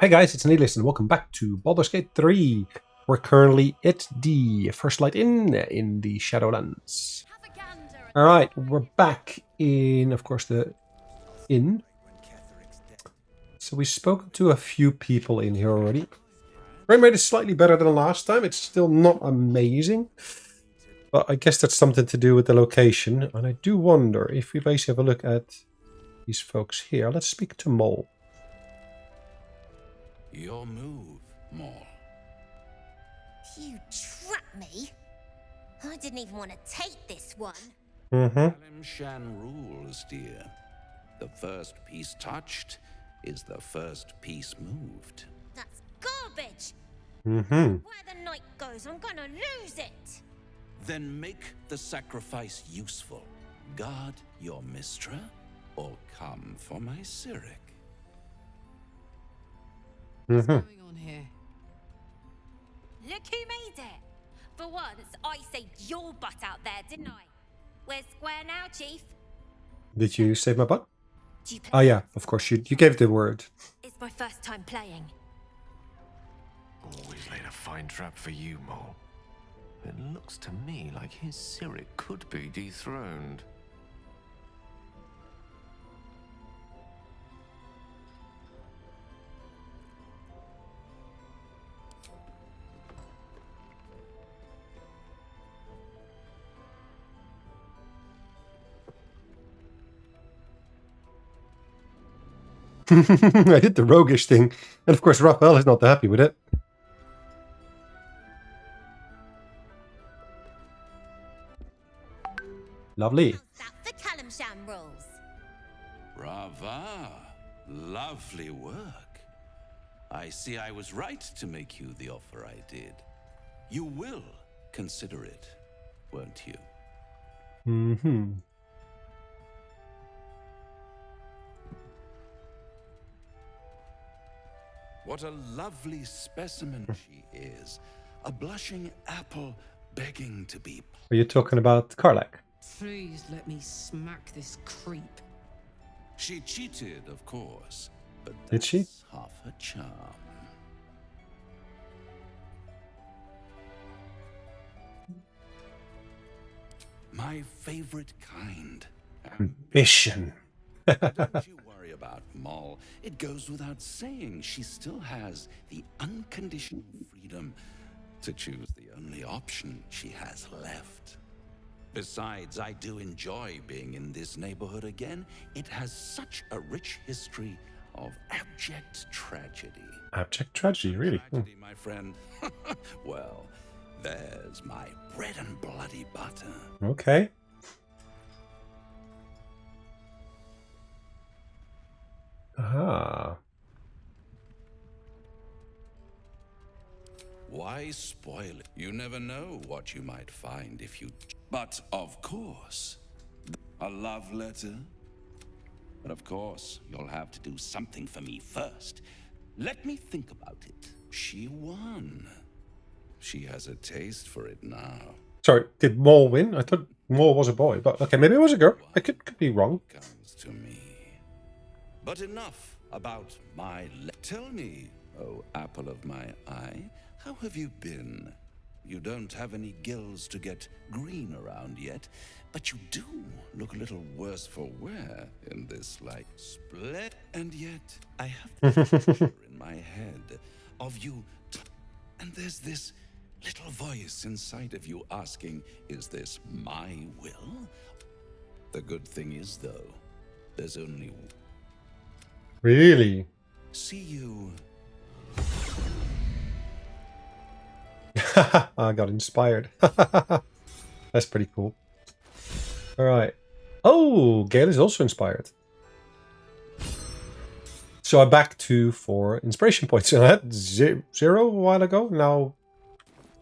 Hey guys, it's Sonelias and welcome back to Baldur's Gate 3. We're currently at the first light in the Shadowlands. Alright, we're back in, of course, the inn. So we've spoken to a few people in here already. Frame rate is slightly better than last time. It's still not amazing. But I guess that's something to do with the location. And I do wonder if we basically have a look at these folks here. Let's speak to Mole. Your move, Maul. You trapped me? I didn't even want to take this one. Shan rules, dear. The first piece touched is the first piece moved. That's garbage. Mm-hmm. Where the night goes, I'm gonna lose it. Then make the sacrifice useful. Guard your Mistra, or come for my Cyric. What's going on here? Look who made it. For once, I saved your butt out there, didn't I? We're square now, Chief. Did you save my butt? Do you play? Oh yeah, of course, you gave the word. It's my first time playing. Always laid a fine trap for you, Mole. It looks to me like his Cyric could be dethroned. I did the roguish thing, and of course Raphael is not happy with it. Lovely. How's that for Calamsham rules? Brava! Lovely work. I see I was right to make you the offer I did. You will consider it, won't you? Mm-hmm. What a lovely specimen she is. A blushing apple begging to be... Are you talking about Karlak? Please let me smack this creep. She cheated, of course, but Did she? that's half her charm. My favorite kind. Ambition. Don't you worry about Moll. It goes without saying she still has the unconditional freedom to choose the only option she has left. Besides, I do enjoy being in this neighborhood again. It has such a rich history of abject tragedy. Abject tragedy, really? Tragedy, my friend. Well, there's my bread and bloody butter. Okay. Ah. Why spoil it? You never know what you might find if you... But, of course, a love letter? But of course, you'll have to do something for me first. Let me think about it. She won. She has a taste for it now. Sorry, did Mole win? I thought Mole was a boy, but okay, maybe it was a girl. I could be wrong. Comes to me. But enough about my... Tell me, oh apple of my eye, how have you been? You don't have any gills to get green around yet, but you do look a little worse for wear in this light split. And yet, I have this picture in my head of you, and there's this little voice inside of you asking, is this my will? The good thing is, though, there's only... Really? See you... I got inspired. That's pretty cool. Alright. Oh, Gale is also inspired. So I'm back to 4 inspiration points. I had 0 a while ago. Now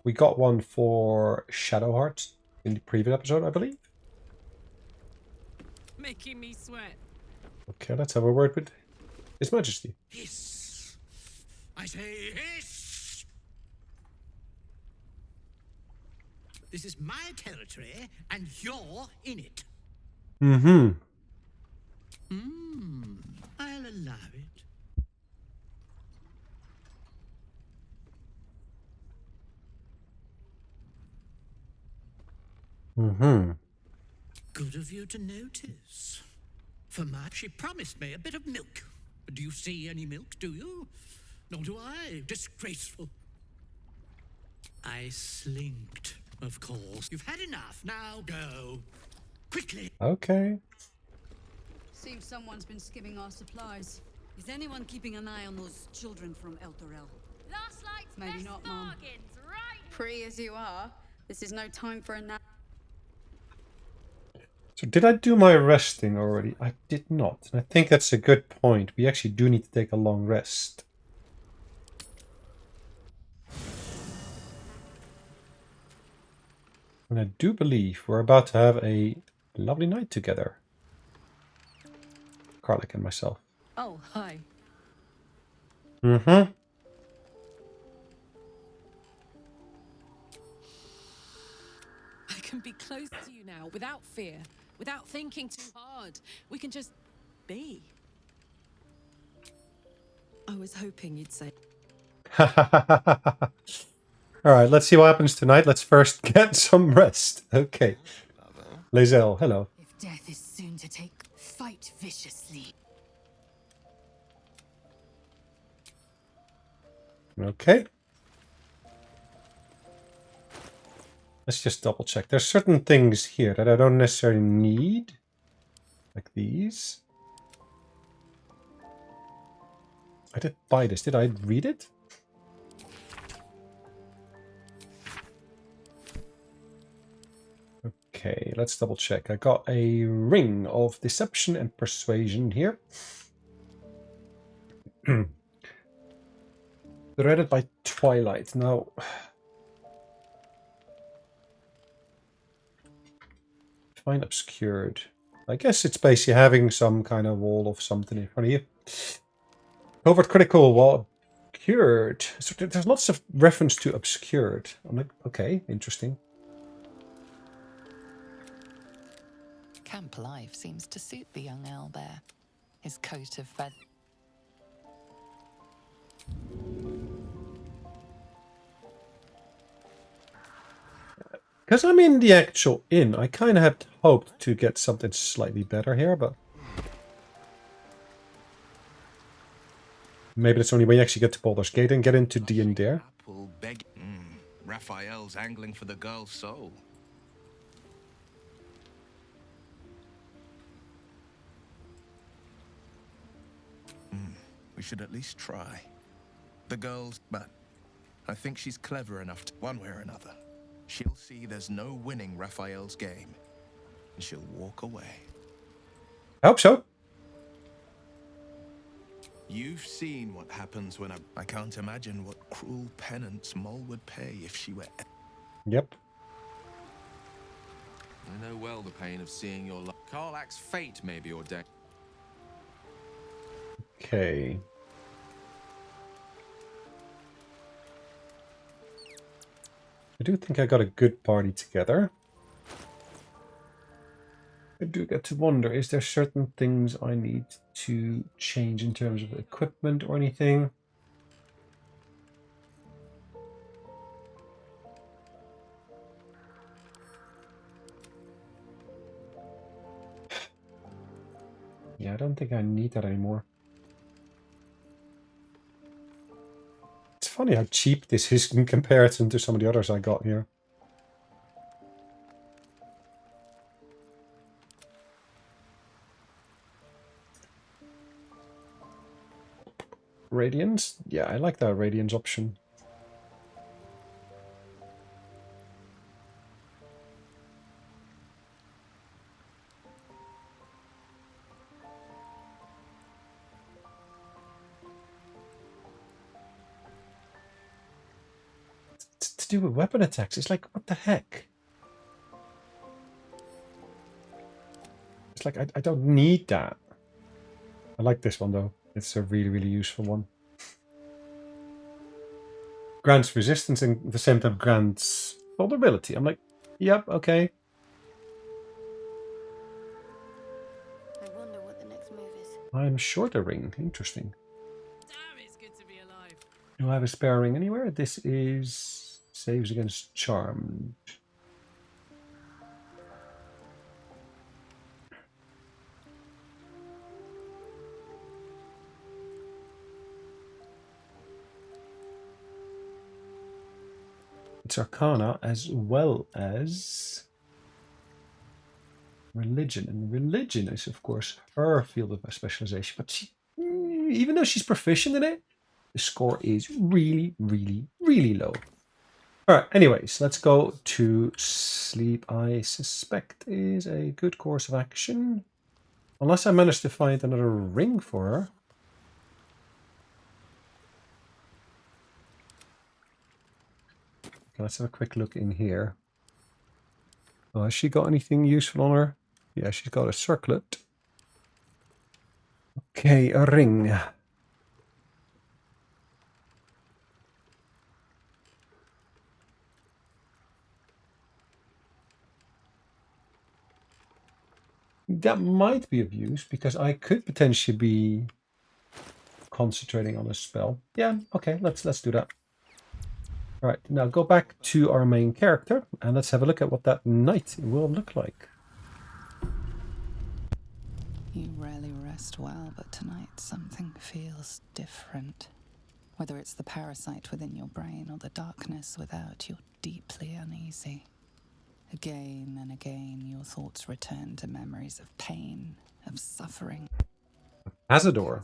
we got one for Shadowheart in the previous episode, I believe. Making me sweat. Okay, let's have a word with His Majesty. Hiss! I say hiss! This is my territory, and you're in it. Mm-hmm. I'll allow it. Mm-hmm. Good of you to notice. For my, she promised me a bit of milk. But do you see any milk, do you? Nor do I. Disgraceful. I slinked, of course. You've had enough. Now go. Quickly. Okay. Seems someone's been skimming our supplies. Is anyone keeping an eye on those children from El Torel? Last night's Maybe best not, Mum. bargains, right? Free as you are, this is no time for a nap. So did I do my resting already? I did not. And I think that's a good point. We actually do need to take a long rest. And I do believe we're about to have a lovely night together. Karlik and myself. Oh, hi. Mm-hmm. I can be close to you now without fear, without thinking too hard. We can just be. I was hoping you'd say. Alright, let's see what happens tonight. Let's first get some rest. Okay. Lae'zel, hello. If death is soon to take, fight viciously. Okay. Let's just double check. There's certain things here that I don't necessarily need. Like these. I did buy this. Did I read it? Okay, let's double check. I got a ring of deception and persuasion here. Threaded by twilight. Now, find obscured. I guess it's basically having some kind of wall of something in front of you. Covert critical while obscured. So there's lots of reference to obscured. I'm like, okay, interesting. Camp life seems to suit the young owlbear. His coat of feathers. Because I'm in the actual inn, I kind of had hoped to get something slightly better here, but maybe that's only when you actually get to Baldur's Gate and get into the inn there. Apple beg. Raphael's angling for the girl's soul. We should at least try. The girl's, but I think she's clever enough to, one way or another. She'll see there's no winning Raphael's game, and she'll walk away. I hope so. You've seen what happens when I can't imagine what cruel penance Moll would pay if she were... Yep. I know well the pain of seeing your life. Karlak's fate may be ordained. Okay. I do think I got a good party together. I do get to wonder, is there certain things I need to change in terms of equipment or anything? Yeah, I don't think I need that anymore. It's funny how cheap this is in comparison to some of the others I got here. Radiance? Yeah, I like that Radiance option. It's to do with weapon attacks. It's like, what the heck? It's like, I don't need that. I like this one though. It's a really, really useful one. Grants resistance and at the same time grants vulnerability. I'm like, yep, okay. I wonder what the next move is. I'm short a ring. Interesting. Damn, it's good to be alive. Do I have a spare ring anywhere? This is saves against charmed. It's Arcana as well as Religion. And Religion is, of course, her field of specialization. But she, even though she's proficient in it, the score is really, really, really low. Alright, anyways, let's go to sleep. I suspect is a good course of action. Unless I manage to find another ring for her. Okay, let's have a quick look in here. Oh, has she got anything useful on her? Yeah, she's got a circlet. Okay, a ring. That might be of use because I could potentially be concentrating on a spell. Yeah, okay, let's do that. All right, now go back to our main character and let's have a look at what that night will look like. You rarely rest well, but tonight something feels different. Whether it's the parasite within your brain or the darkness without, you're deeply uneasy. Again and again, your thoughts return to memories of pain, of suffering. Azador.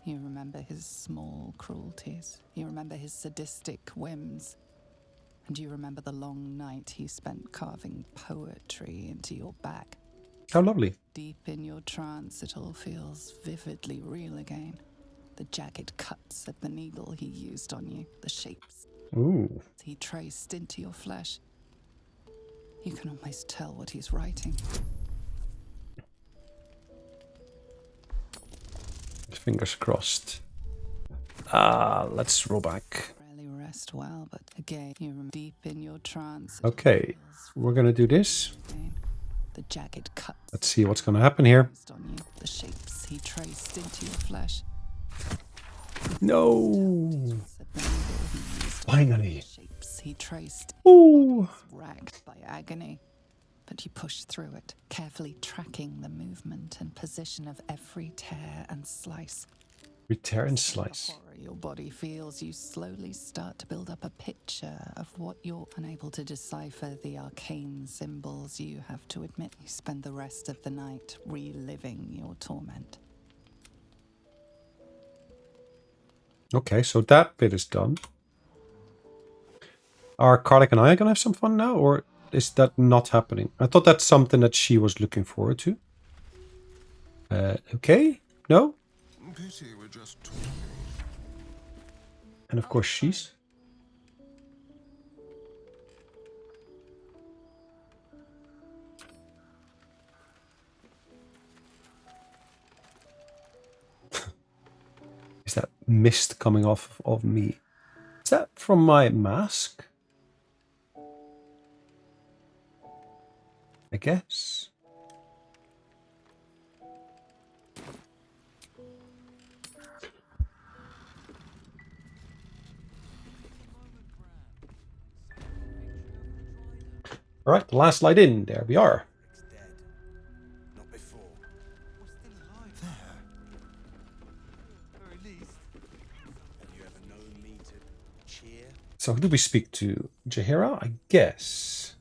You remember his small cruelties. You remember his sadistic whims. And you remember the long night he spent carving poetry into your back. How lovely. Deep in your trance, it all feels vividly real again. The jagged cuts of the needle he used on you, the shapes he traced into your flesh. You can almost tell what he's writing. Fingers crossed. Let's roll back. Rarely rest well, but again, you're deep in your trance. Okay, we're gonna do this. The jagged cuts. Let's see what's gonna happen here. On you, the shapes he traced into your flesh. No. Finally. Shapes he traced. Ooh. Racked by agony. But you push through it, carefully tracking the movement and position of every tear and slice. We tear and slice. The horror your body feels, you slowly start to build up a picture of what you're unable to decipher the arcane symbols. You have to admit you spend the rest of the night reliving your torment. Okay, so that bit is done. Are Karlik and I gonna have some fun now, or is that not happening? I thought that's something that she was looking forward to. Okay, no? Pity we're just talking. And of course she's... Is that mist coming off of me? Is that from my mask? I guess. All right, the last light in. There we are. Not before. We're still alive there. Very least. Have you ever known me to cheer? So who do we speak to? Jaheira, I guess.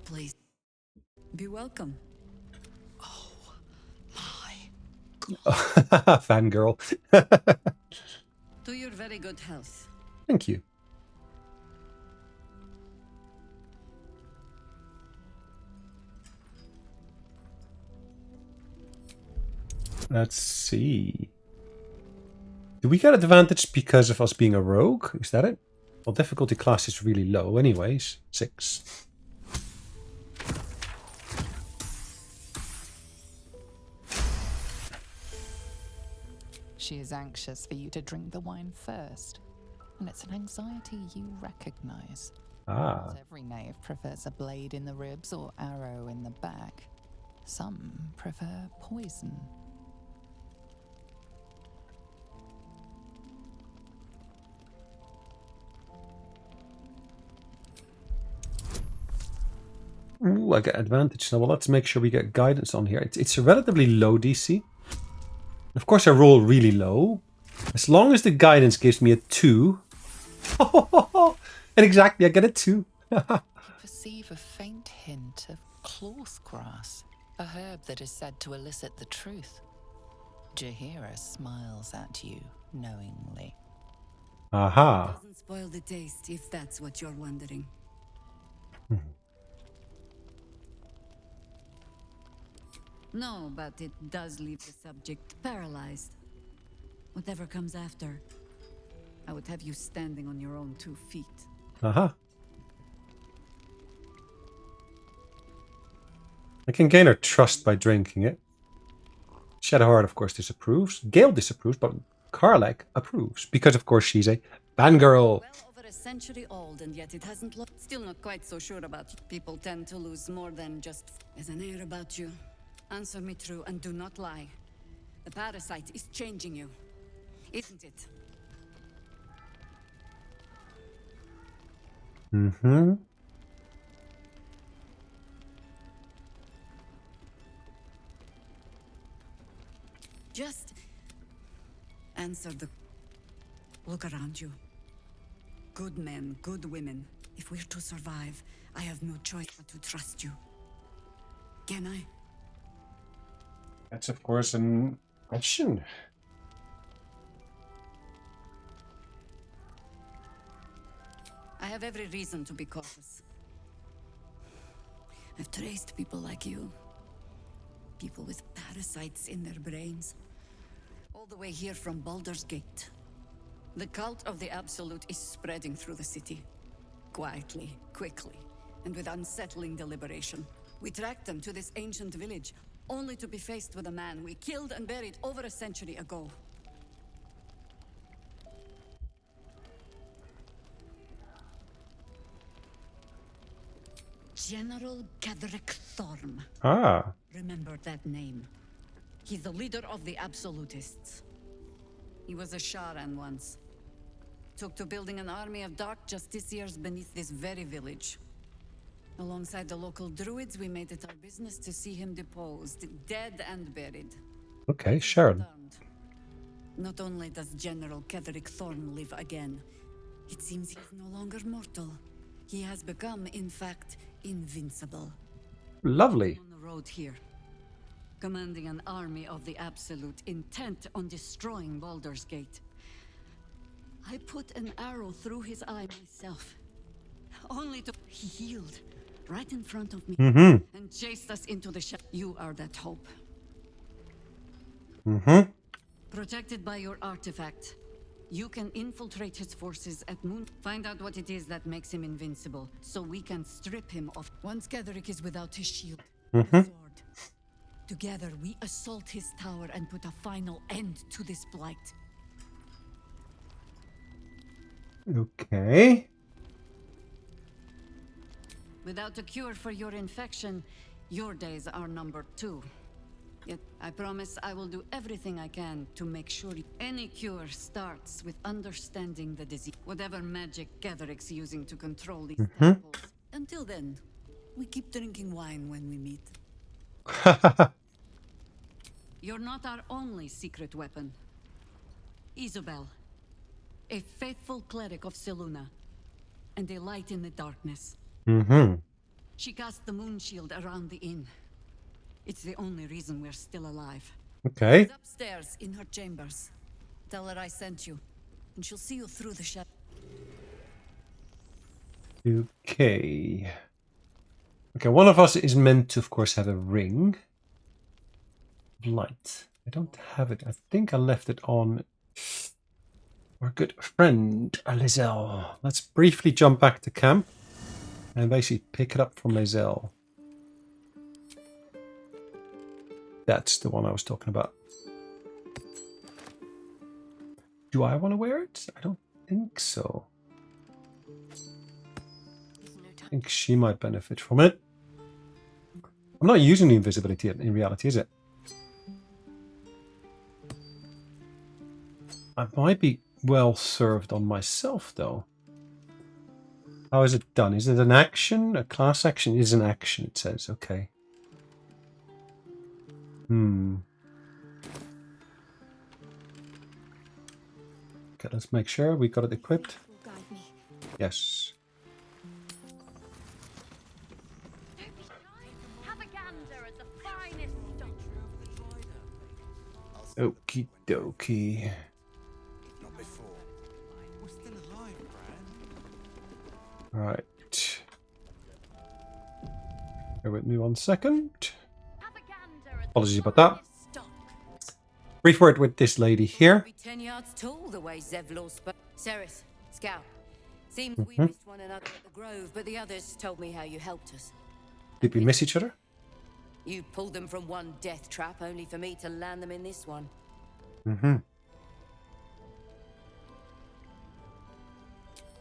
Please. Be welcome. Oh, my. Fangirl. To your very good health. Thank you. Let's see. Do we get advantage because of us being a rogue? Is that it? Well, difficulty class is really low anyways. 6. She is anxious for you to drink the wine first, and it's an anxiety you recognize. Ah. Not every knave prefers a blade in the ribs or arrow in the back. Some prefer poison. Ooh, I get advantage. So, well, let's make sure we get guidance on here. It's a relatively low DC. Of course, I roll really low. As long as the guidance gives me a 2, And exactly, I get it too. Perceive a faint hint of cloth grass, a herb that is said to elicit the truth. Jahira smiles at you knowingly. Aha. Doesn't spoil the taste, if that's what you're wondering. No, but it does leave the subject paralyzed. Whatever comes after, I would have you standing on your own 2 feet. Aha. I can gain her trust by drinking it. Shadowheart, of course, disapproves. Gale disapproves, but Karlach approves. Because, of course, she's a fangirl. Well over a century old, and yet it hasn't looked. Still not quite so sure about you. People tend to lose more than just. There's an air about you. Answer me true and do not lie. The parasite is changing you, isn't it? Mm-hmm. Just answer the. Look around you. Good men, good women. If we're to survive, I have no choice but to trust you. Can I? That's, of course, an question. I have every reason to be cautious. I've traced people like you. People with parasites in their brains. All the way here from Baldur's Gate. The cult of the Absolute is spreading through the city. Quietly, quickly, and with unsettling deliberation. We tracked them to this ancient village, only to be faced with a man we killed and buried over a century ago. General Gadrick Thorm. Ah. Remember that name. He's the leader of the Absolutists. He was a Sharan once. Took to building an army of dark justiciars beneath this very village. Alongside the local druids, we made it our business to see him deposed, dead and buried. Okay, Sharon. Not only does General Ketherick Thorm live again, it seems he's no longer mortal. He has become, in fact, invincible. Lovely. On the road here, commanding an army of the Absolute, intent on destroying Baldur's Gate. I put an arrow through his eye myself, only to... He healed, right in front of me, and chased us into the shadow. You are that hope. Protected by your artifact, you can infiltrate his forces at Moon. Find out what it is that makes him invincible, so we can strip him of... Once Gadrick is without his shield, and sword, together we assault his tower and put a final end to this blight. Okay. Without a cure for your infection, your days are numbered too. Yet, I promise I will do everything I can to make sure any cure starts with understanding the disease. Whatever magic Gadrick's using to control these temples. Until then, we keep drinking wine when we meet. You're not our only secret weapon. Isobel, a faithful cleric of Selûne, and a light in the darkness. She cast the moon shield around the inn. It's the only reason we're still alive. Okay. She's upstairs in her chambers. Tell her I sent you, and she'll see you through the shadow. Okay. Okay, one of us is meant to, of course, have a ring of light. I don't have it. I think I left it on our good friend, Lizelle. Let's briefly jump back to camp and basically pick it up from Lizelle. That's the one I was talking about. Do I want to wear it? I don't think so. I think she might benefit from it. I'm not using the invisibility in reality, is it? I might be well served on myself, though. How is it done? Is it an action? A class action is an action, it says. Okay. Okay, let's make sure we got it equipped. Guide me. Yes. Don't be shy. Have a gander at the finest stock. Okie dokie. Not before. We're still alive, Gran. Right. Bear with me 1 second. Have a gander at Apologies the about that. finest stock. Brief word with this lady here. Be 10 yards tall the way Zevlor spoke. Ceres, Scout. Seems we missed one another at the Grove, but the others told me how you helped us. Did we miss each other? You pulled them from one death trap, only for me to land them in this one. Mm-hmm.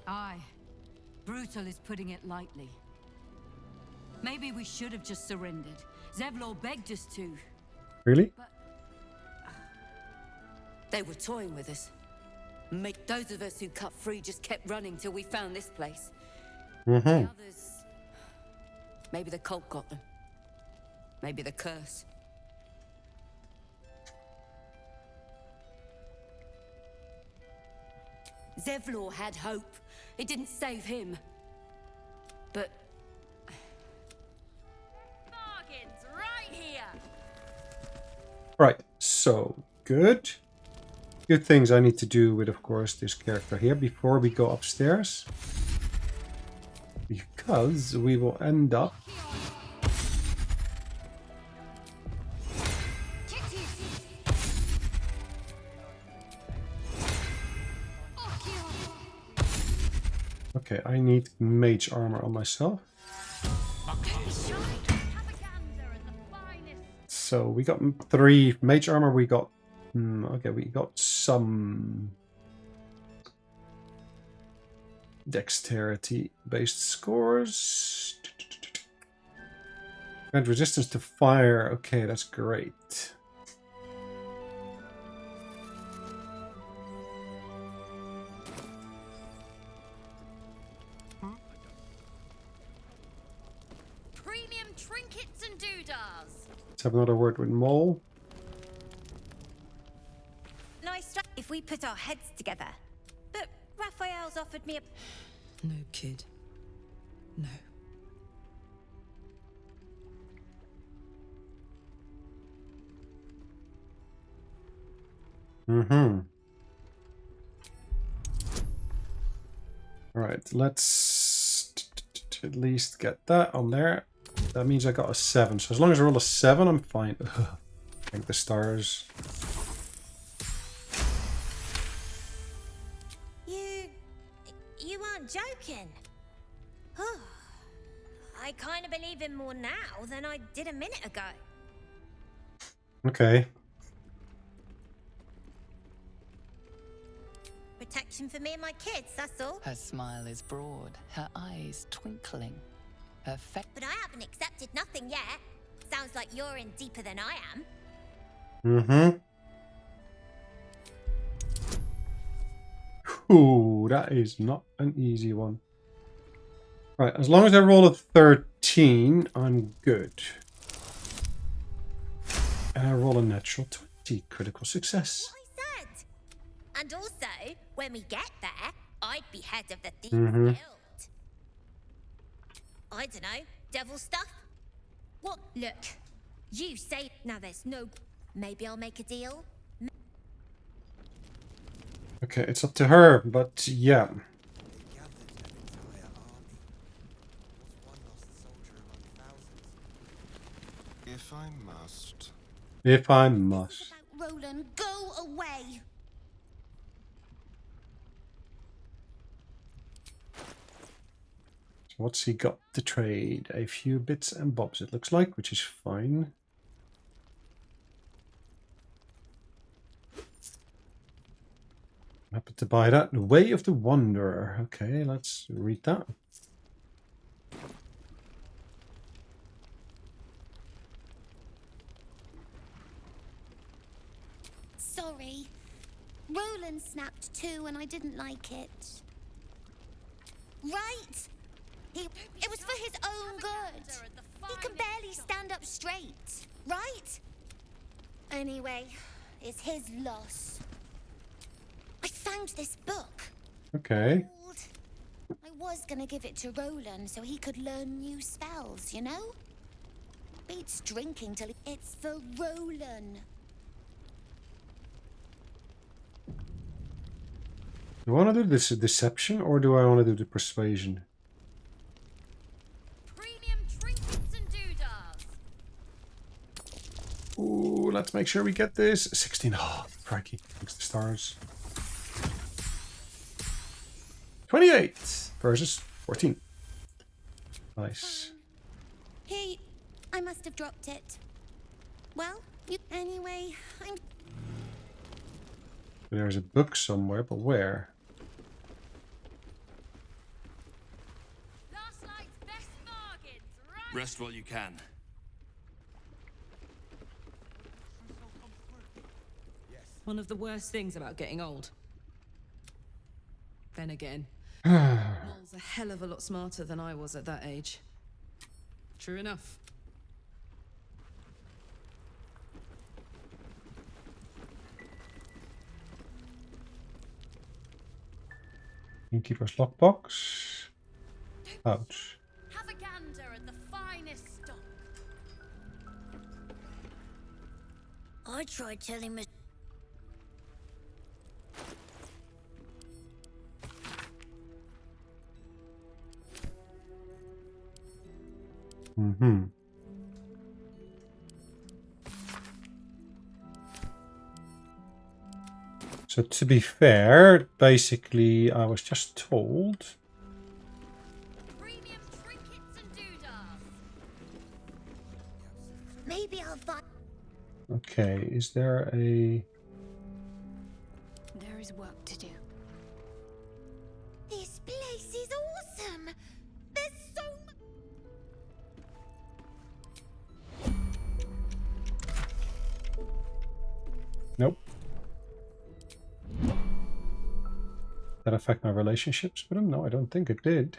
Aye. Brutal is putting it lightly. Maybe we should have just surrendered. Zevlor begged us to. Really? They were toying with us. Those of us who cut free just kept running till we found this place. Mm-hmm. The others... Maybe the cult got them. Maybe the curse. Zevlor had hope. It didn't save him. But... Bargains right here. Right, so good. Good things I need to do with, of course, this character here before we go upstairs. Because we will end up... Okay, I need mage armor on myself. So we got 3 mage armor, we got... okay, we got some... dexterity-based scores. And resistance to fire, okay, that's great. Premium trinkets and doodahs. Let's have another word with Mole. Nice if we put our heads together. But Raphael's offered me a... No, kid. No. Mm-hmm. Alright, let's at least get that on there. That means I got a 7. So as long as I roll a 7, I'm fine. Thank the stars. You weren't joking. I kind of believe him more now than I did a minute ago. Okay. Protection for me and my kids, that's all. Her smile is broad, her eyes twinkling. Her But I haven't accepted nothing yet. Sounds like you're in deeper than I am. Mm-hmm. Ooh, that is not an easy one. Right, as long as I roll a 13, I'm good. And I roll a natural 20. Critical success. What I said. And also, when we get there, I'd be head of the Thieves Guild. I don't know, devil stuff? What? Look, you say... Now there's no... Maybe I'll make a deal? Okay, it's up to her, but yeah. If I must. If I must. Roland, go away! So what's he got to trade? A few bits and bobs, it looks like, which is fine. Happy to buy that. The Way of the Wanderer. Okay, let's read that. Sorry. Roland snapped too and I didn't like it. Right? It was for his own good. He can barely stand up straight. Right? Anyway, it's his loss. I found this book. Okay. Called I was gonna give it to Roland so he could learn new spells, you know? Beats drinking till it's for Roland. Do I want to do this deception or do I want to do the persuasion? Premium trinkets and doodads. Ooh, let's make sure we get this. 16. Oh, crikey. Thanks to stars. 28 versus 14. Nice. Hey, I must have dropped it. Well, anyway, I'm... There's a book somewhere, but where? Last night's best bargains, right? Rest while you can. One of the worst things about getting old. Then again, Noel's a hell of a lot smarter than I was at that age. True enough. Innkeeper's lockbox. Ouch. Have a gander at the finest stock. I tried telling Miss... Mm-hmm. So to be fair, basically I was just told... Premium trinkets and doodads. Maybe I'll find... Okay, is there a... There is work to do. This place is awesome! There's so much... Nope. That affect my relationships with him? No, I don't think it did.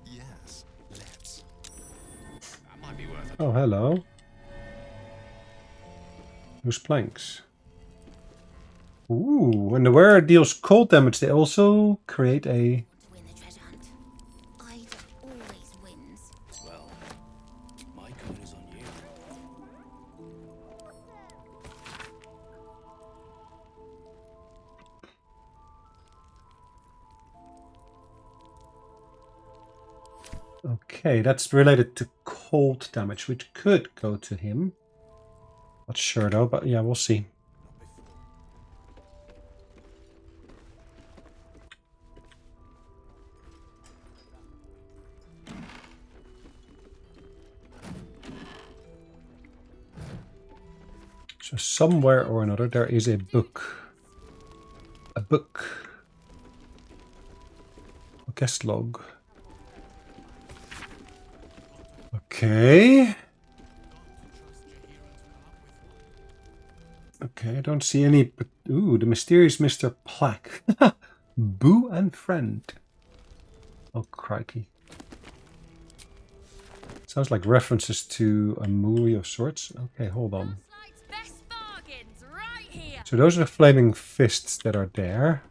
Yes, let's. That might be worth it. Oh, hello. Those planks. Ooh, when the wearer deals cold damage, they also create a... To win the treasure hunt. Ida always wins. Well, my code is on you. Okay, that's related to cold damage, which could go to him. Not sure though, but yeah, we'll see. So somewhere or another there is a book. A book. A guest log. Okay. Okay, I don't see any... Ooh, the mysterious Mr. Plaque. Boo and friend. Oh, crikey. Sounds like references to a movie of sorts. Okay, hold on. Best bargains right here. So those are the flaming fists that are there.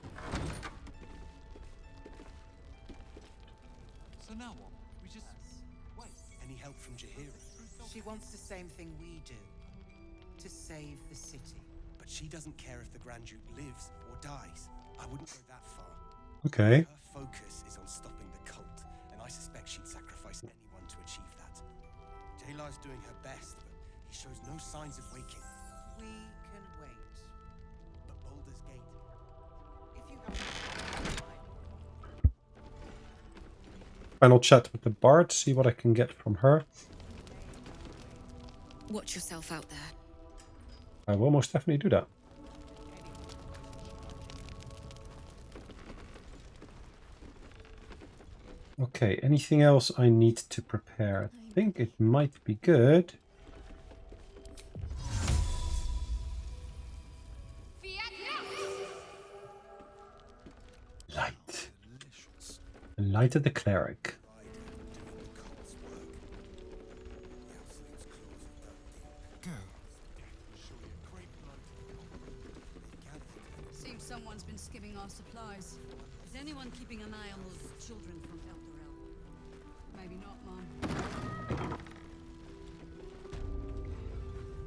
So now what? We just wait. Any help from Jahira? She wants the same thing we do. To save the city. But she doesn't care if the Grand Duke lives or dies. I wouldn't go that far. Okay. Her focus is on stopping the cult, and I suspect she'd sacrifice anyone to achieve that. Jaylar's doing her best, but he shows no signs of waking. We can wait. But Baldur's Gate... If you have Final chat with the bard, see what I can get from her. Watch yourself out there. I will most definitely do that. Okay, anything else I need to prepare? I think it might be good. Light. The light of the cleric. Go. Someone's been skimming our supplies. Is anyone keeping an eye on those children from Eldorel? Maybe not, Mom.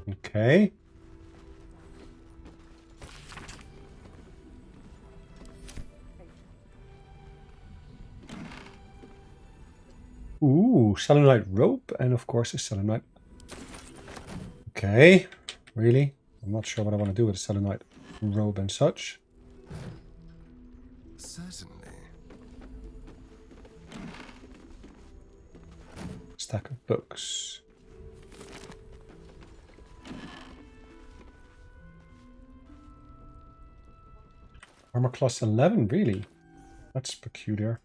Okay. Ooh, selenite rope and of course a selenite. Okay, really? I'm not sure what I want to do with a selenite robe and such. Certainly. Stack of books. Armor class 11, really? That's peculiar.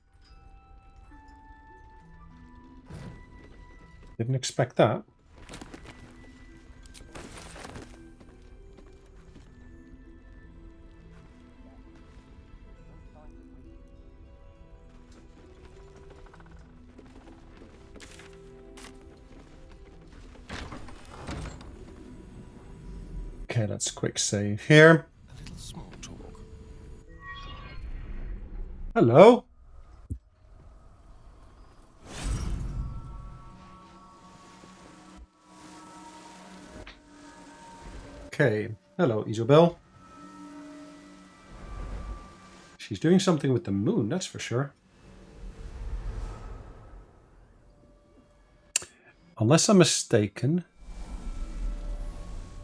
Didn't expect that. Okay, let's quick save here. A little small talk. Hello. Okay, hello Isobel. She's doing something with the moon, that's for sure. Unless I'm mistaken,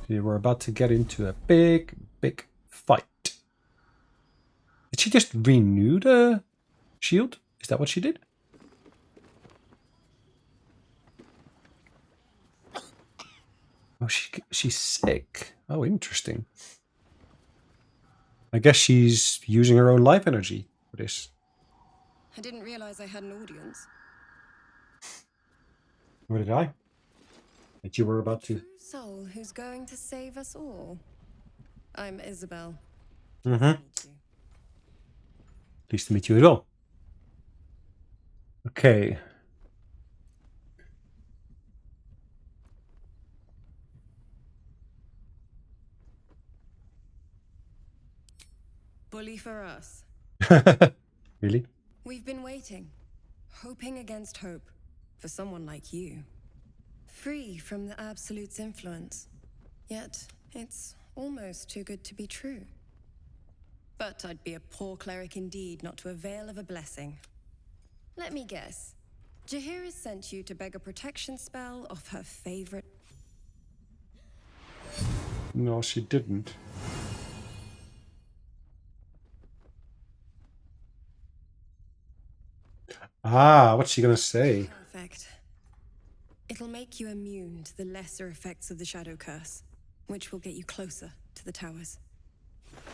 we're about to get into a big fight. Did she just renew the shield? Is that what she did? Oh, she's sick. Oh, interesting. I guess she's using her own life energy for this. I didn't realize I had an audience. What did I? That you were about to... Soul who's going to save us all. I'm Isobel. Mm-hmm. Pleased to meet you as well. Okay. Bully for us. Really? We've been waiting, hoping against hope, for someone like you. Free from the Absolute's influence. Yet, it's almost too good to be true. But I'd be a poor cleric indeed not to avail of a blessing. Let me guess. Jaheira sent you to beg a protection spell off her favorite... No, she didn't. Ah, what's she gonna say? Perfect. It'll make you immune to the lesser effects of the Shadow Curse, which will get you closer to the towers.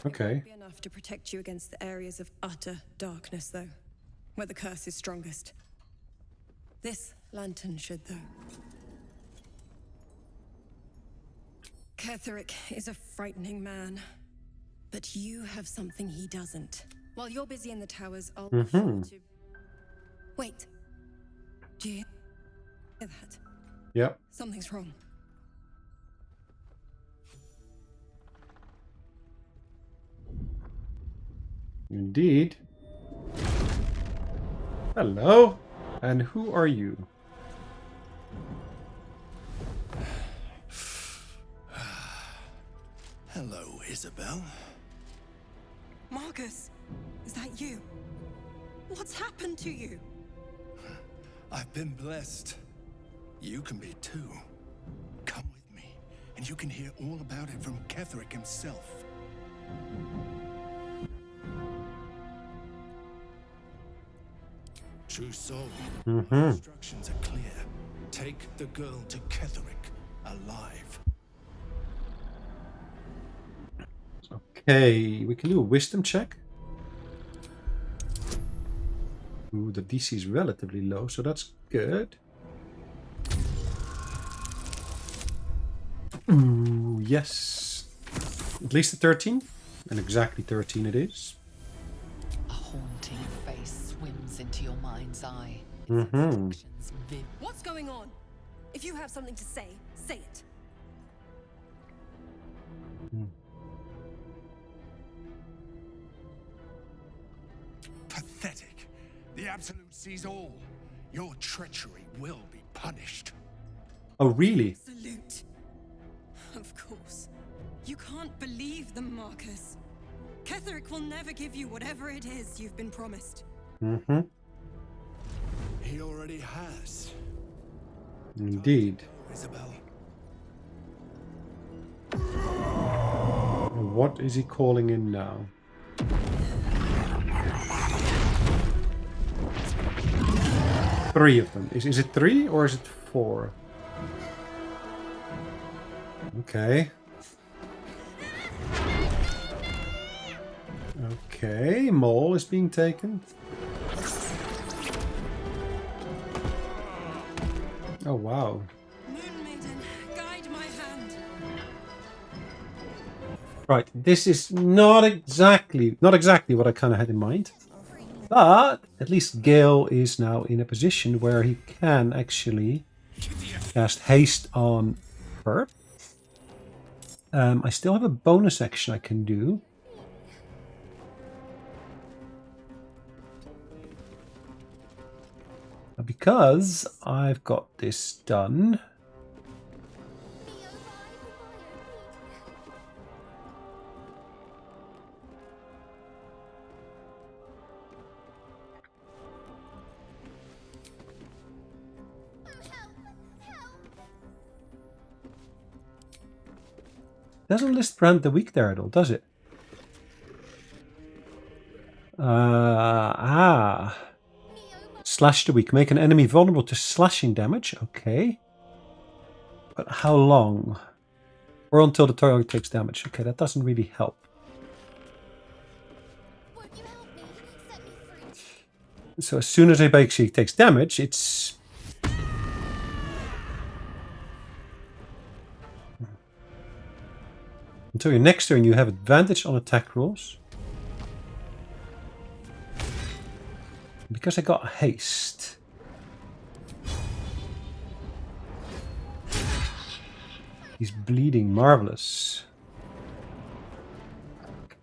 Okay. It won't be enough to protect you against the areas of utter darkness, though, where the curse is strongest. This lantern should, though. Ketheric is a frightening man, but you have something he doesn't. While you're busy in the towers, I'll be sure to... Wait. Do you hear that? Yep. Something's wrong. Indeed. Hello. And who are you? Hello, Isobel. Marcus, is that you? What's happened to you? I've been blessed. You can be too. Come with me, and you can hear all about it from Ketheric himself. True soul. Instructions are clear. Take the girl to Ketheric alive. Okay, we can do a wisdom check. Ooh, the DC is relatively low, so that's good. Ooh, yes. At least a 13. And exactly 13 it is. A haunting face swims into your mind's eye. What's going on? If you have something to say, say it. Absolute sees all. Your treachery will be punished. Oh, really? Absolute. Of course. You can't believe them, Marcus. Ketheric will never give you whatever it is you've been promised. Mm-hmm. He already has. Indeed. Isobel. What is he calling in now? Three of them. Is it 3 or is it 4? Okay. Okay, Mole is being taken. Oh wow. Moon Maiden, guide my hand. Right, this is not exactly what I kind of had in mind. But at least Gale is now in a position where he can actually cast haste on her. I still have a bonus action I can do. Because I've got this done. Doesn't list brand the weak there at all, does it? Slash the weak. Make an enemy vulnerable to slashing damage. Okay. But how long? Or until the target takes damage. Okay, that doesn't really help. So as soon as a basically takes damage, it's... Until your next turn, you have advantage on attack rolls. Because I got haste. He's bleeding. Marvelous.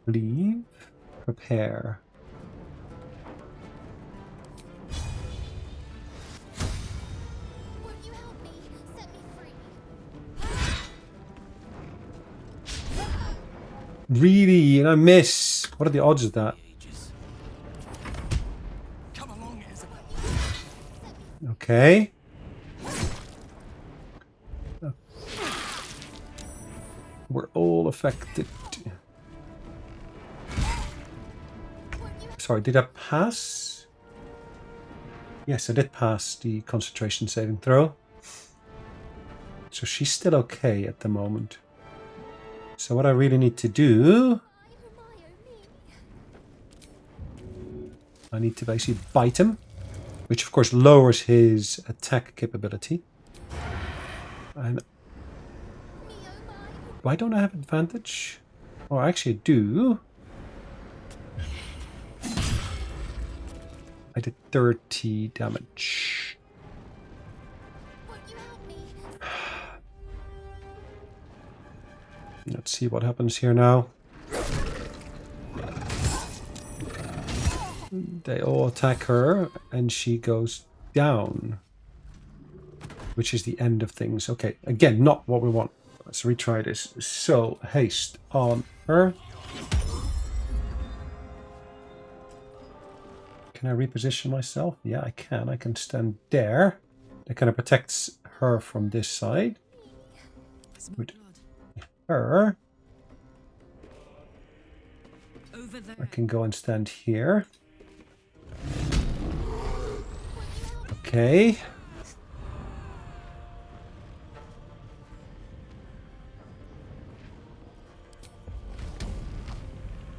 Leave. Prepare. Really? And I miss. What are the odds of that? Okay. We're all affected. Sorry, did I pass? Yes, I did pass the concentration saving throw. So she's still okay at the moment. So what I really need to do... I need to basically bite him. Which of course lowers his attack capability. And why don't I have advantage? Oh, I actually do. I did 30 damage. Let's see what happens here now. They all attack her, and she goes down. Which is the end of things. Okay, again, not what we want. Let's retry this. So, haste on her. Can I reposition myself? Yeah, I can. I can stand there. That kind of protects her from this side. With her. I can go and stand here. Okay.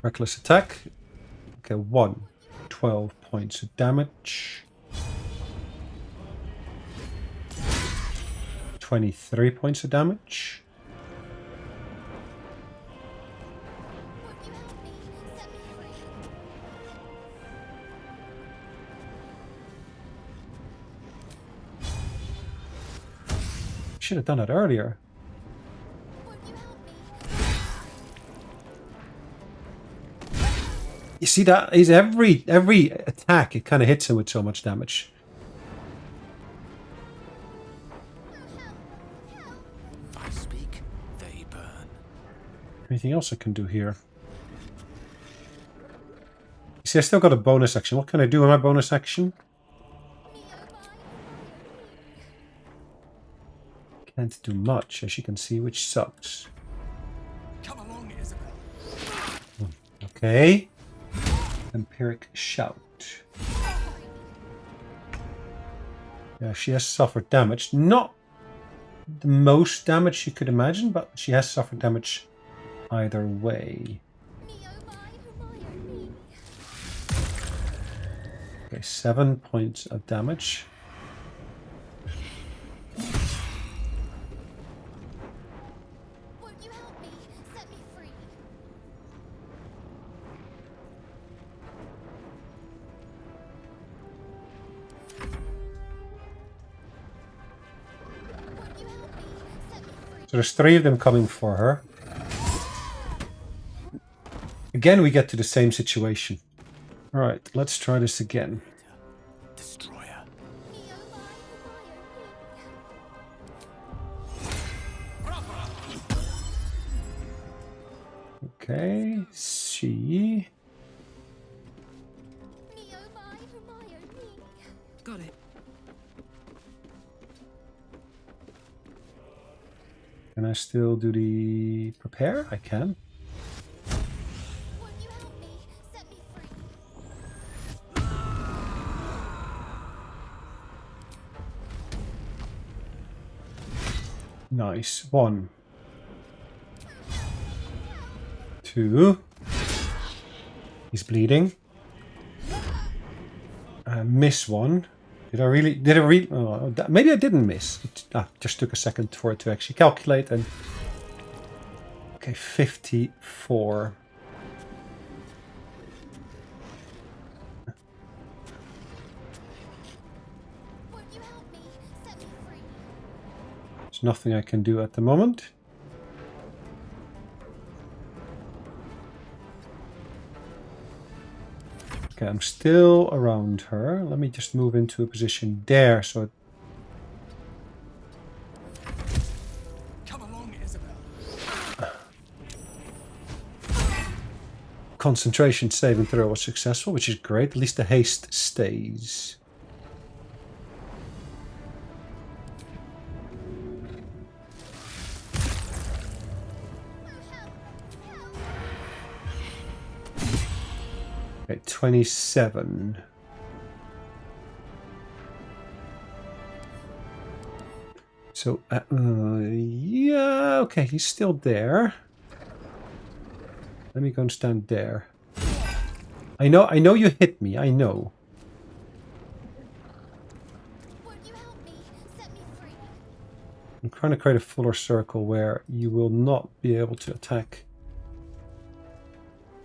Reckless attack. Okay, 12 points of damage. 23 points of damage. Should have done it earlier. You see that? He's every attack, it kind of hits him with so much damage. I speak, they burn. Anything else I can do here? You see, I still got a bonus action. What can I do in my bonus action? Can't do much, as you can see, which sucks. Come along, Isobel. Okay. Empiric Shout. Yeah, she has suffered damage. Not the most damage you could imagine, but she has suffered damage either way. Okay, 7 points of damage. So there's 3 of them coming for her. Again, we get to the same situation. Alright, let's try this again. Destroyer. Okay, she... Got it. Can I still do the prepare? I can. Nice. 1. 2. He's bleeding. Miss 1. Did I really? Oh, maybe I didn't miss. It just took a second for it to actually calculate. And okay, 54. There's nothing I can do at the moment. Okay, I'm still around her. Let me just move into a position there, so... Come along, Isobel. Concentration saving throw was successful, which is great. At least the haste stays. Okay, 27. So, yeah, okay, he's still there. Let me go and stand there. I know you hit me, I know. I'm trying to create a fuller circle where you will not be able to attack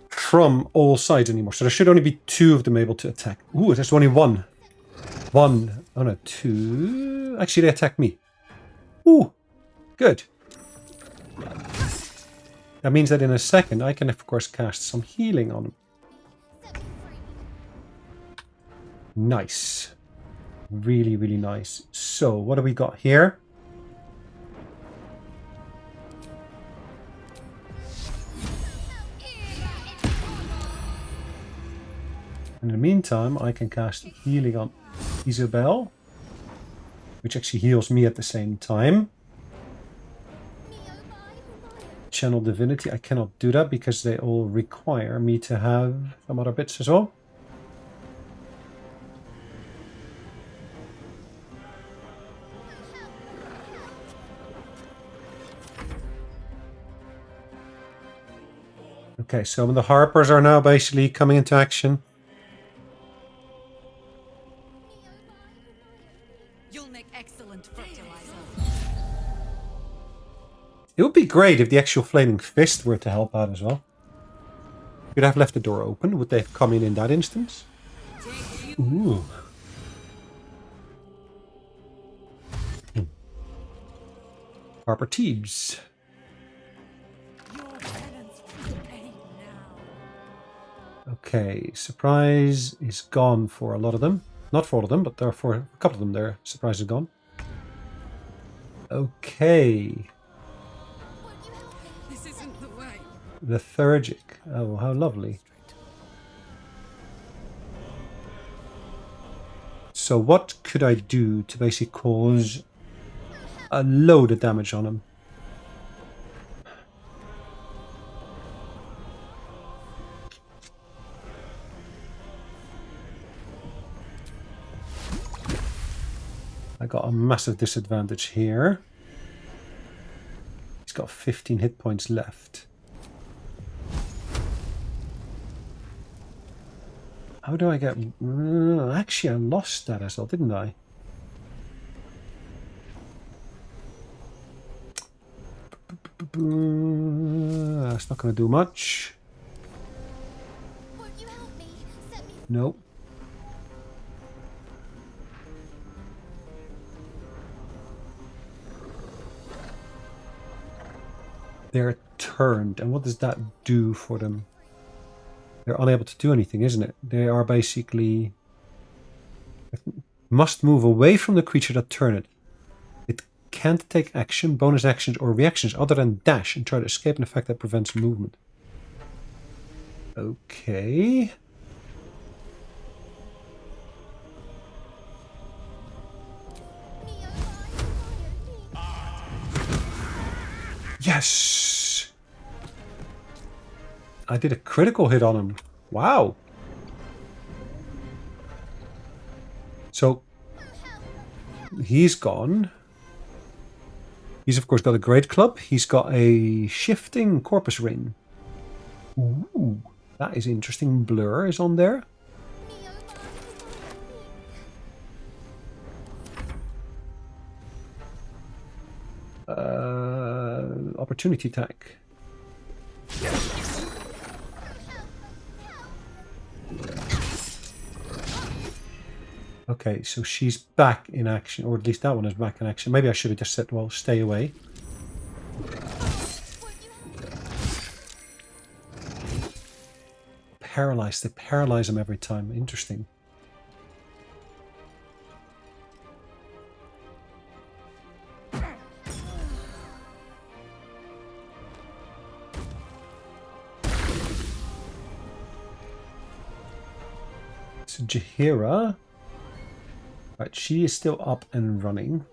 from all sides anymore. So there should only be 2 of them able to attack. Ooh, there's only 1. 1. Oh no, 2. Actually, they attack me. Ooh, good. That means that in a second I can of course cast some healing on them. Nice. Really, really nice. So, what do we got here? In the meantime, I can cast healing on Isobel, which actually heals me at the same time. Channel Divinity, I cannot do that because they all require me to have some other bits as well. Okay, so the Harpers are now basically coming into action. You'll make excellent fertilizer. It would be great if the actual Flaming Fist were to help out as well. Could I have left the door open? Would they have come in that instance? Ooh. Harper Teebs. Okay, surprise is gone for a lot of them. Not for all of them, but there are for a couple of them there. Surprise is gone. Okay. This isn't the way. Lethargic. Oh, how lovely. So what could I do to basically cause a load of damage on him? I got a massive disadvantage here. He's got 15 hit points left. How do I get... actually, I lost that as well, didn't I? That's not going to do much. Nope. They're turned, and what does that do for them? They're unable to do anything, isn't it? They are basically... must move away from the creature that turned it. It can't take action, bonus actions, or reactions other than dash and try to escape an effect that prevents movement. Okay. Yes! I did a critical hit on him. Wow. So, he's gone. He's of course got a great club. He's got a shifting corpus ring. Ooh, that is interesting. Blur is on there. Opportunity attack. Okay, so she's back in action, or at least that one is back in action. Maybe I should have just said, well, stay away. Paralyzed. They paralyze him every time. Interesting. So Jaheira, right, she is still up and running.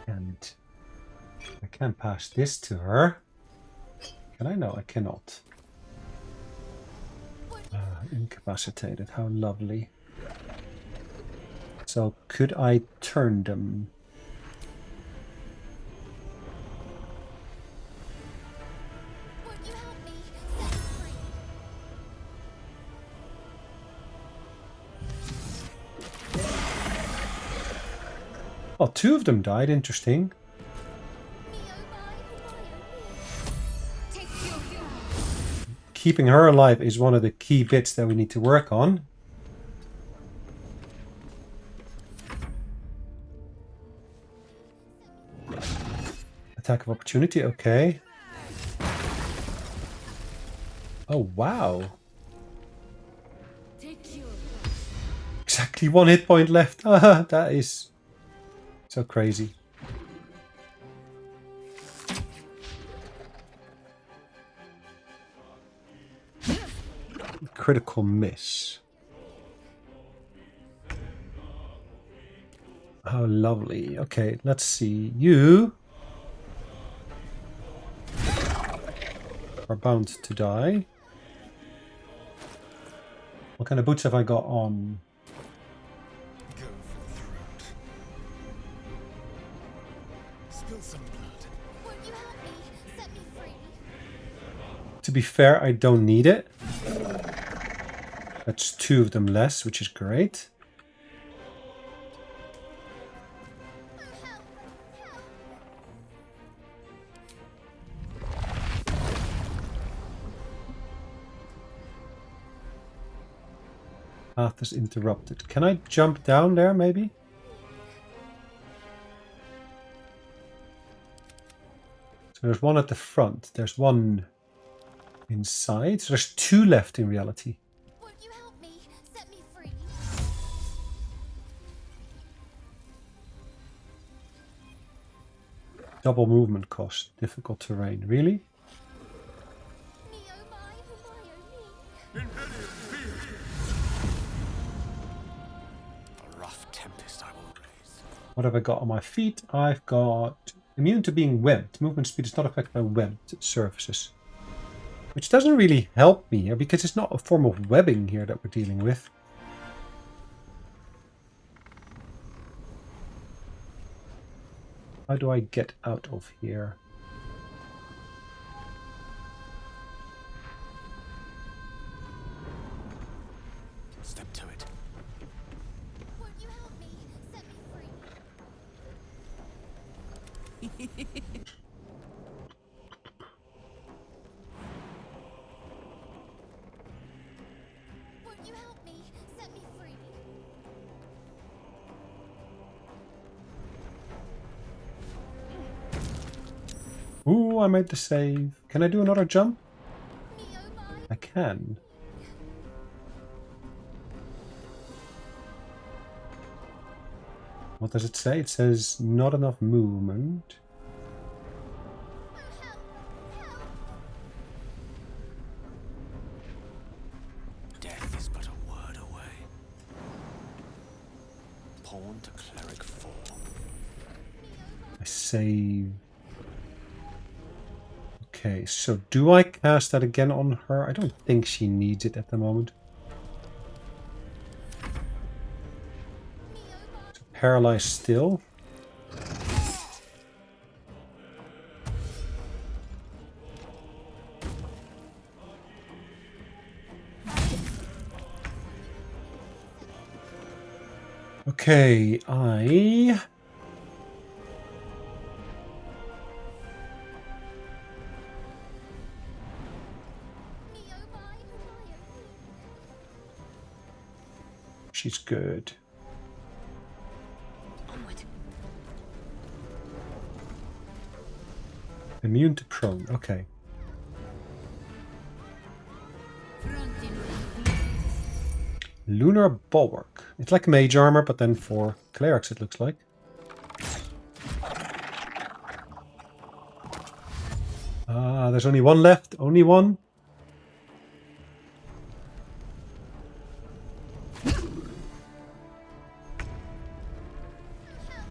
And I can't pass this to her. Can I? No, I cannot. Incapacitated. How lovely. So could I turn them? Oh, two of them died. Interesting. Keeping her alive is one of the key bits that we need to work on. Attack of opportunity, okay. Oh, wow. Exactly 1 hit point left. That is so crazy. Critical miss. How lovely. Okay, let's see. You are bound to die. What kind of boots have I got on? Go for the throat. Spill some blood. Won't you help me? Set me free. To be fair, I don't need it. That's 2 of them less, which is great. Path is interrupted. Can I jump down there, maybe? So there's one at the front. There's one inside. So there's two left in reality. Won't you help me? Set me free. Double movement cost. Difficult terrain. Really? Me oh my, oh my, oh me. A rough tempest I will raise. What have I got on my feet? I've got immune to being webbed. Movement speed is not affected by webbed surfaces. Which doesn't really help me here, because it's not a form of webbing here that we're dealing with. How do I get out of here? Step to it. Won't you help me? Set me free. Won't you help me? Set me free. Ooh, I made the save. Can I do another jump? Me oh my. I can. What does it say? It says not enough movement. Oh help! Help! Death is but a word away. Pawn to cleric 4. I save. Okay, so do I cast that again on her? I don't think she needs it at the moment. So paralyzed still. Okay, I... She's good. Immune to prone. Okay. Lunar Bulwark. It's like mage armor, but then for clerics it looks like. Ah, there's only one left. Only one.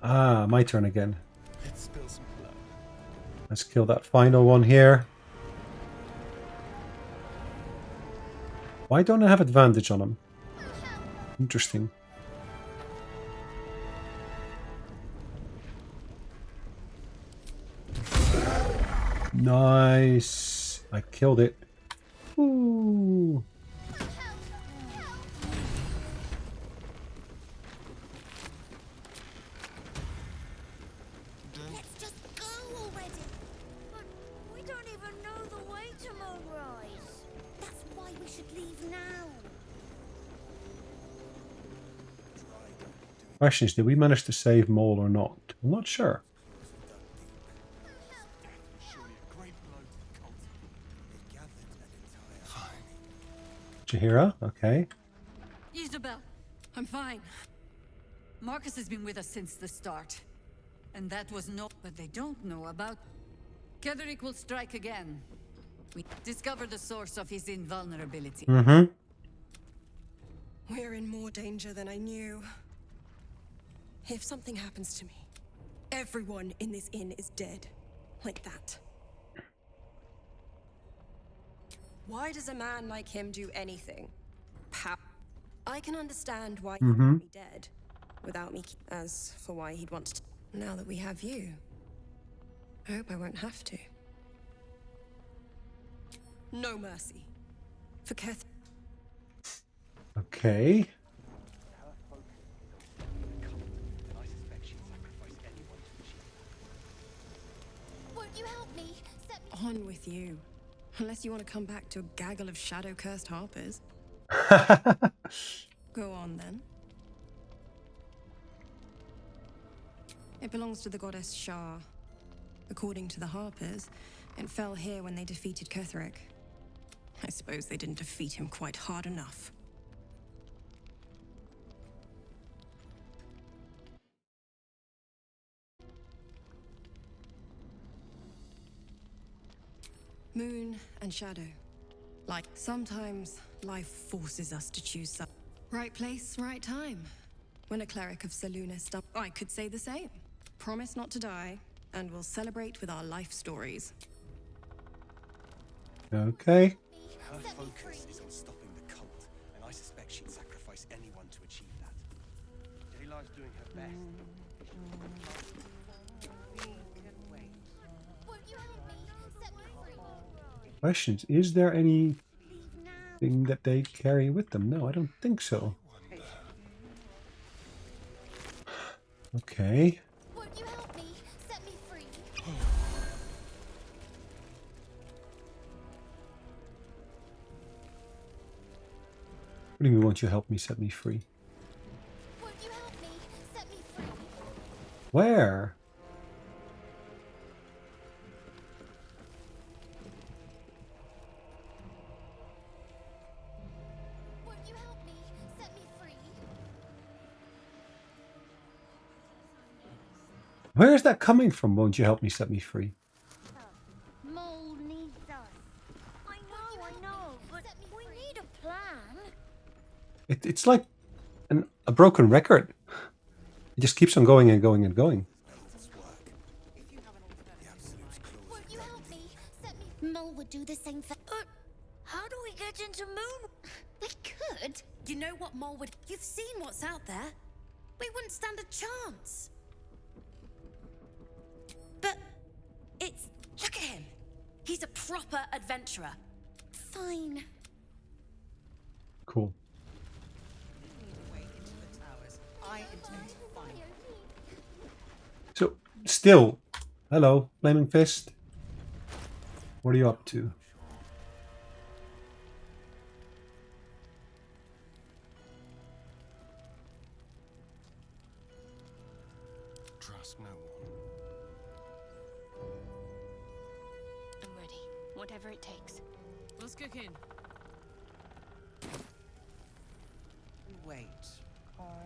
Ah, my turn again. Let's kill that final one here. Why don't I have advantage on him? Interesting. Nice. I killed it. Ooh. Let's just go already. But we don't even know the way to Moonrise. That's why we should leave now. Question is, did we manage to save Mole or not? I'm not sure. Jahira, okay. Isobel, I'm fine. Marcus has been with us since the start. And that was no... But they don't know about... Ketheric will strike again. We discovered the source of his invulnerability. Mm-hmm. We're in more danger than I knew. If something happens to me, everyone in this inn is dead. Like that. Why does a man like him do anything? I can understand why he would be dead without me. As for why he'd want to... Now that we have you, I hope I won't have to. No mercy. For Keth. Okay. Won't you help me? Set me On with you. Unless you want to come back to a gaggle of shadow-cursed harpers. Go on then. It belongs to the goddess Shah. According to the Harpers, it fell here when they defeated Ketheric. I suppose they didn't defeat him quite hard enough. Moon and shadow. Like, sometimes life forces us to choose some. Right place, right time. When a cleric of Selûne I could say the same. Promise not to die, and we'll celebrate with our life stories. Okay. Her focus is on stopping the cult, and I suspect she'd sacrifice anyone to achieve that. Daylight's doing her best. Questions. Is there anything that they carry with them? No, I don't think so. Okay. Won't you help me? Set me free. What do you mean, won't you help me set me free? Won't you help me? Set me free. Where? Won't you help me? Set me free. Where is that coming from? Won't you help me set me free? Mole needs us. I know, but we need a plan. It's like a broken record. It just keeps on going and going and going. Won't you help me? Set me. Mole would do the same thing. How do we get into Moon? We could. You know what, Mole would? You've seen what's out there. We wouldn't stand a chance. But it's... Look at him. He's a proper adventurer. Fine. Cool. So, still, hello, Flaming Fist. What are you up to? Trust no one. I'm ready. Whatever it takes. What's cooking? Wait.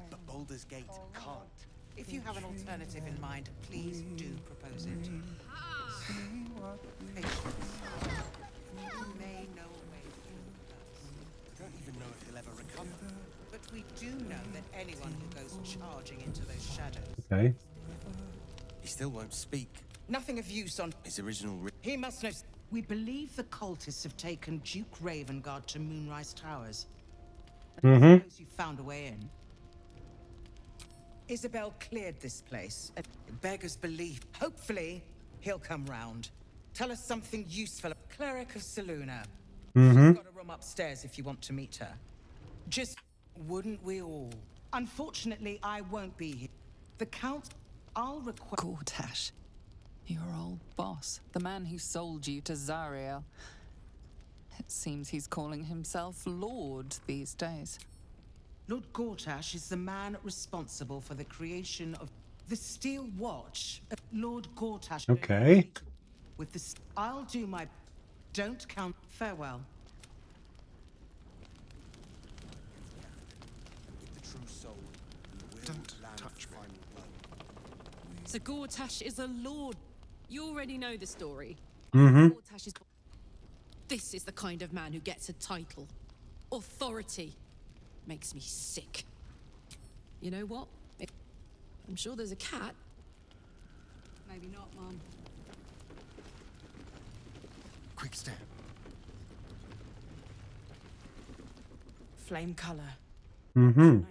But Baldur's Gate can't. If you have an alternative in mind, please do propose it. Patience. You may know a way through us. I don't even know if he'll ever recover. But we do know that anyone who goes charging into those shadows... Okay. He still won't speak. Nothing of use on... His original... He must know... We believe the cultists have taken Duke Ravengard to Moonrise Towers. I suppose you found a way in. Isobel cleared this place. It beggars belief. Hopefully, he'll come round. Tell us something useful. Cleric of Selûne. She's got a room upstairs if you want to meet her. Just wouldn't we all? Unfortunately, I won't be here. The Count, I'll request... Gortash, your old boss, the man who sold you to Zariel. It seems he's calling himself Lord these days. Lord Gortash is the man responsible for the creation of the Steel Watch. Lord Gortash. Okay. With this, I'll do my... Don't count. Farewell. The true soul. Don't touch me. So Gortash is a lord. You already know the story. Mm-hmm. This is the kind of man who gets a title. Authority. Makes me sick. You know what? I'm sure there's a cat. Maybe not, Mum. Quick step. Flame color. Mm-hmm.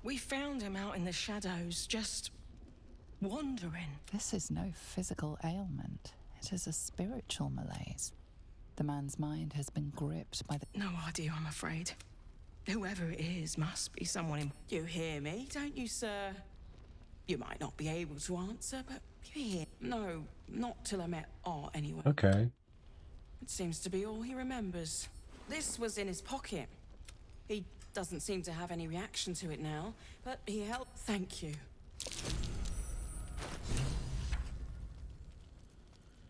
We found him out in the shadows, just wandering. This is no physical ailment. It is a spiritual malaise. The man's mind has been gripped by the... No idea, I'm afraid. Whoever it is must be someone in... You hear me, don't you, sir? You might not be able to answer, but you hear... No, not till I met Art, anyway. Okay. It seems to be all he remembers. This was in his pocket. He doesn't seem to have any reaction to it now, but he helped. Thank you.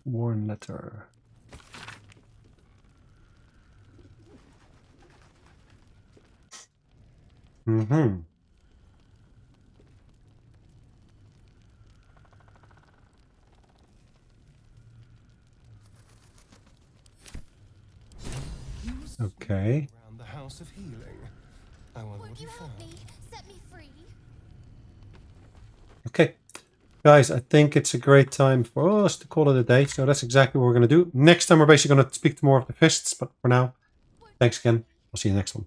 Warn letter. Mm-hmm. Okay. Around the House of Healing. I wonder what you found. Set me free. Okay. Guys, I think it's a great time for us to call it a day. So that's exactly what we're going to do. Next time we're basically going to speak to more of the fists. But for now, thanks again. I'll see you next one.